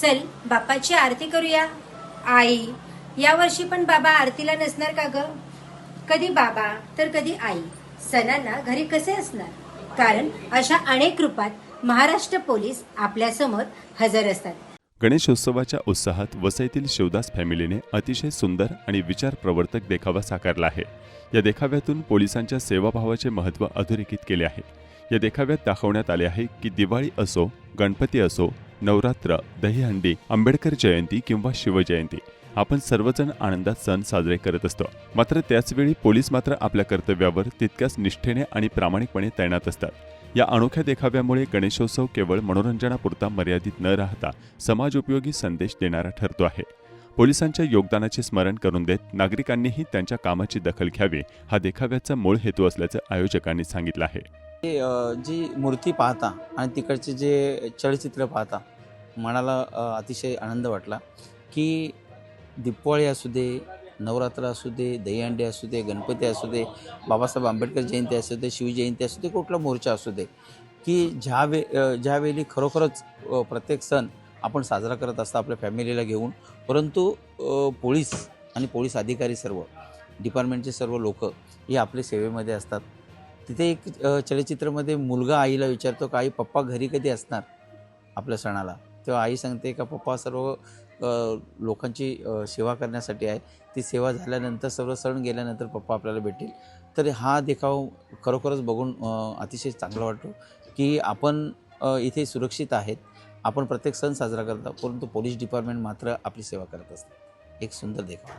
चल बाप्पाची आरती करूया। आई, यावर्षी पण बाबा आरतीला नसणार का ग? कधी बाबा तर कधी आई सणांना घरी कसे असणार? कारण अशा अनेक रूपात महाराष्ट्र पोलीस आपल्या समोर हजर असतात। गणेशोत्सवाच्या उत्साहात वसईतील शिवदास फॅमिलीने अतिशय सुंदर आणि विचारप्रवर्तक देखावा साकारला आहे। या देखाव्यातून पोलिसांच्या सेवाभावाचे महत्त्व अधोरेखित केले आहे। या देखाव्यात दाखवण्यात आले आहे की दिवाळी असो, गणपती असो, नवरात्र, दहीहंडी, आंबेडकर जयंती किंवा शिवजयंती, आपण सर्वजण आनंदात सण साजरे करत असतो। मात्र त्याचवेळी पोलीस मात्र आपल्या कर्तव्यावर तितक्याच निष्ठेने आणि प्रामाणिकपणे तैनात असतात। या अनोख्या देखाव्यामुळे गणेशोत्सव केवळ मनोरंजनापुरता मर्यादित न राहता समाजोपयोगी संदेश देणारा ठरतो आहे। पोलिसांच्या योगदानाचे स्मरण करून देत नागरिकांनीही त्यांच्या कामाची दखल घ्यावी, हा देखाव्याचा मूळ हेतू असल्याचं आयोजकांनी सांगितलं आहे। जी मूर्ती पाहता आणि तिकडचे जे चलचित्र पाहता मनाला अतिशय आनंद वाटला की दिवाळी असू दे, नवरात्र असू दे, दहीहंडी असू दे, गणपती असू दे, बाबासाहेब आंबेडकर जयंती असू दे, शिवजयंती असू दे, कुठला मोर्चा असू दे, की ज्यावेळी खरोखरच प्रत्येक सण आपण साजरा करत असतो आपल्या फॅमिलीला घेऊन, परंतु पोलीस आणि पोलीस अधिकारी सर्व डिपार्टमेंटचे सर्व लोक हे आपल्या सेवेमध्ये असतात। तिथे एक चलचित्रामध्ये मुलगा आईला विचारतो का आई पप्पा घरी कधी असणार आपल्या सणाला, तेव्हा आई सांगते का पप्पा सर्व लोकांची सेवा करण्यासाठी आहे, ती सेवा झाल्यानंतर सर्व सण गेल्यानंतर पप्पा आपल्याला भेटेल। तर हा देखाव खरोखरच बघून अतिशय चांगला वाटतो की आपण इथे सुरक्षित आहेत, आपण प्रत्येक सण साजरा करतो, परंतु पोलीस डिपार्टमेंट मात्र आपली सेवा करत असते। एक सुंदर देखाव।